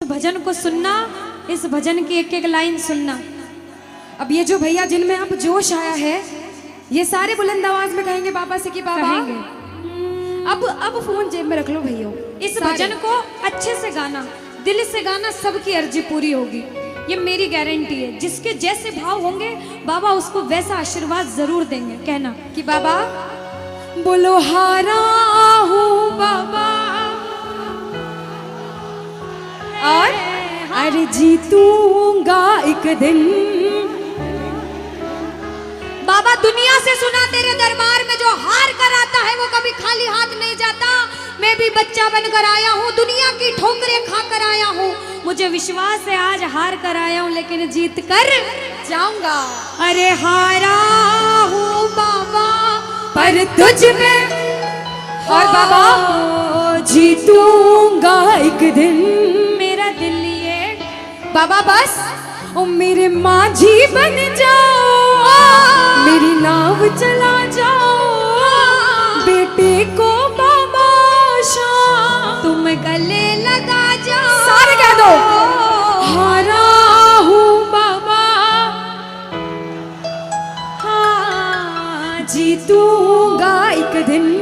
भजन को सुनना, इस भजन की एक एक लाइन सुनना। अब ये जो भैया जिनमें अब जोश आया है, ये सारे बुलंद आवाज में कहेंगे बाबा से कि बाबा अब फोन जेब में रख लो भैया। इस भजन को अच्छे से गाना, दिल से गाना, सबकी अर्जी पूरी होगी, ये मेरी गारंटी है। जिसके जैसे भाव होंगे बाबा उसको वैसा आशीर्वाद जरूर देंगे। कहना कि बाबा बोलो हारा हूँ बाबा और अरे जीतूंगा एक दिन। बाबा दुनिया से सुना तेरे दरबार में जो हार कर आता है वो कभी खाली हाथ नहीं जाता। मैं भी बच्चा बनकर आया हूँ, दुनिया की ठोकरें खा कर आया हूँ। मुझे विश्वास है आज हार कर आया हूँ लेकिन जीत कर जाऊंगा। अरे हारा हूँ बाबा पर तुझ में और बाबा जीतूंगा एक दिन। मेरा दिल ये बाबा बस ओ मेरे माझी बन जाओ, मेरी नाव चला जाओ, बेटे को बाबा शाम तुम गले लगा जाओ। सारे कह दो हारा हूँ बाबा, हाँ जीतूंगा एक दिन।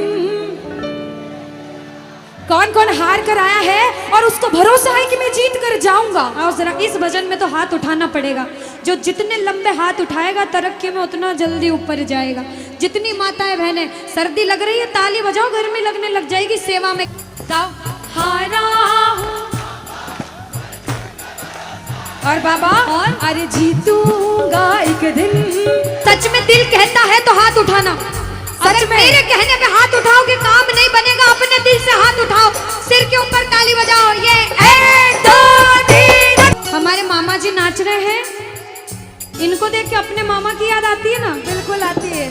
कौन कौन हार कर आया है और उसको भरोसा है कि मैं जीत कर जाऊंगा? और जरा इस भजन में तो हाथ उठाना पड़ेगा। जो जितने लंबे हाथ उठाएगा तरक्की में उतना जल्दी ऊपर जाएगा। जितनी माताएं बहनें सर्दी लग रही है ताली बजाओ, गर्मी लगने लग जाएगी सेवा में। गाओ हारा और बाबा और अरे जीतूंगा एक दिन। सच में दिल कहता है तो हाथ उठाना। अगर मेरे कहने पे हाथ उठाओगे काम नहीं बनेगा। अपने दिल से हाथ उठाओ, सिर के ऊपर ताली बजाओ। ये 1 2 3। हमारे मामा जी नाच रहे हैं, इनको देख के अपने मामा की याद आती है ना? बिल्कुल आती है।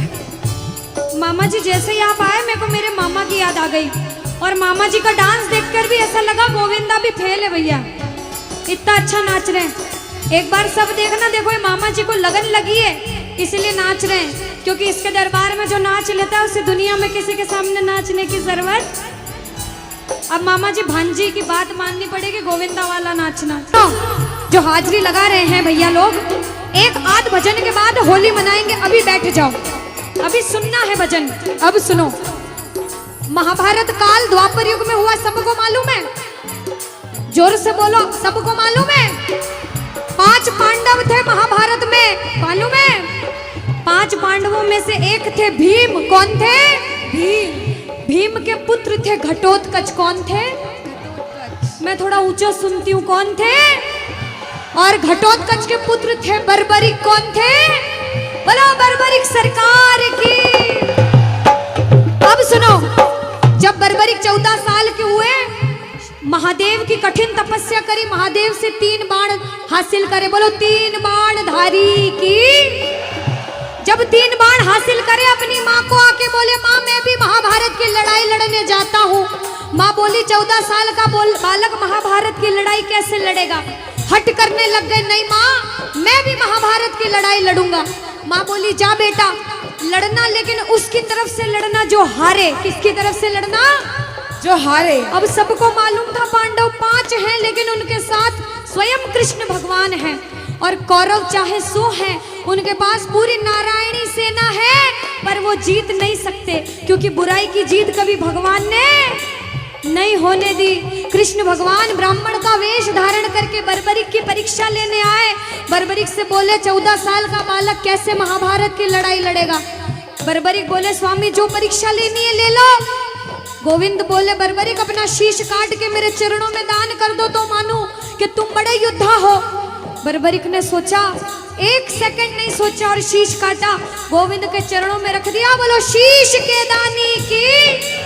मामा जी जैसे ही आप आए मेरे को मेरे मामा की याद आ गई। और मामा जी का डांस देखकर भी ऐसा लगा गोविंदा भी फेल है भैया, इतना अच्छा नाच रहे हैं। एक बार सब देखना, देखो ये मामा जी को लगन लगी है इसलिए नाच रहे हैं, क्योंकि इसके दरबार में जो नाच लेता है उसे दुनिया में किसी के सामने नाचने की जरूरत। अब मामा जी भांजी की बात माननी पड़ेगी, गोविंदा वाला नाचना। तो जो हाजिरी लगा रहे हैं भैया लोग, एक आध भजन के बाद होली मनाएंगे। अभी बैठ जाओ, अभी सुनना है भजन। अब सुनो, महाभारत काल द्वापर युग में हुआ, सबको मालूम है? जोर से बोलो, सबको मालूम है? 5 पांडव थे महाभारत में, मालूम है? 5 पांडवों में से एक थे भीम। कौन थे? भीम। भीम के पुत्र थे घटोत्कच। कौन थे? मैं थोड़ा ऊंचा सुनती हूँ। कौन थे? और घटोत्कच के पुत्र थे बर्बरिक। कौन थे? बोलो बर्बरिक सरकार की। अब सुनो, जब बर्बरिक 14 साल के हुए, महादेव की कठिन तपस्या करी, महादेव से 3 बाण हासिल करे। बोलो 3 बाण धारी की। जब 3 बाण हासिल करे, अपनी माँ को आके बोले माँ मैं भी महाभारत की लड़ाई लड़ने जाता हूँ। माँ बोली 14 साल का बालक महाभारत की लड़ाई कैसे लड़ेगा? हट करने लग गए, नहीं माँ मैं भी महाभारत की लड़ाई लड़ूंगा। माँ बोली जा बेटा लड़ना, लेकिन उसकी तरफ से लड़ना जो हारे। किसकी तरफ से लड़ना? जो हारे। अब सबको मालूम था पांडव 5 हैं, लेकिन उनके साथ स्वयं कृष्ण भगवान हैं। और कौरव चाहे 100 हैं, उनके पास पूरी नारायणी सेना है, पर वो जीत नहीं सकते, क्योंकि बुराई की जीत कभी भगवान ने नहीं होने दी। कृष्ण भगवान ब्राह्मण का वेश धारण करके बर्बरिक की परीक्षा लेने आए। बर्बरिक से बोले 14 साल का बालक कैसे महाभारत की लड़ाई लड़ेगा? बर्बरिक बोले स्वामी जो परीक्षा लेनी है ले लो। गोविंद बोले बर्बरिक अपना शीश काट के मेरे चरणों में दान कर दो तो मानूं कि तुम बड़े योद्धा हो। बर्बरिक ने सोचा, 1 सेकंड नहीं सोचा और शीश काटा, गोविंद के चरणों में रख दिया। बोलो शीश के दानी की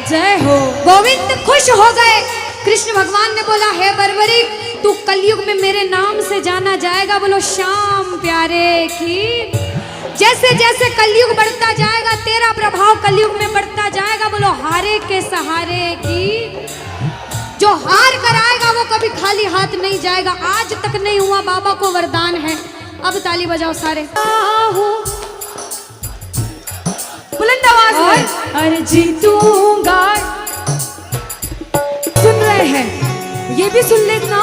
जय हो। गोविंद खुश हो गए। कृष्ण भगवान ने बोला हे बर्बरिक तू कलयुग में मेरे नाम से जाना जाएगा। बोलो श्याम प्यारे की। जैसे जैसे कलयुग बढ़ता जाएगा तेरा प्रभाव कलयुग में बढ़ता जाएगा। बोलो हारे के सहारे की। जो हार कर आएगा वो कभी खाली हाथ नहीं जाएगा। आज तक नहीं हुआ, बाबा को वरदान है। अब ताली बजाओ सारे, बुलंद आवाज में। अरे जीतूंगा। सुन रहे हैं, ये भी सुन लेना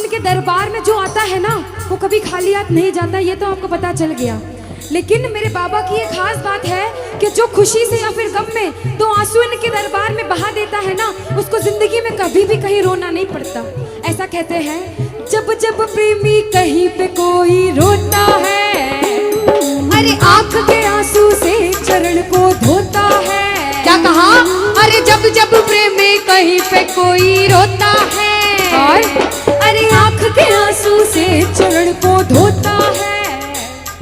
कि दरबार में जो आता है ना वो कभी खाली हाथ नहीं जाता, ये तो आपको पता चल गया। लेकिन मेरे बाबा की एक खास बात है कि जो खुशी से या फिर गम में दो आंसू इनके दरबार में बहा देता है ना, उसको जिंदगी में कभी भी कहीं रोना नहीं पड़ता। ऐसा कहते हैं, जब जब प्रेमी कहीं पे कोई रोता है, अरे आंख के आंसू से चरण को धोता है। क्या कहा? अरे जब जब प्रेमी कहीं पे कोई रोता है, और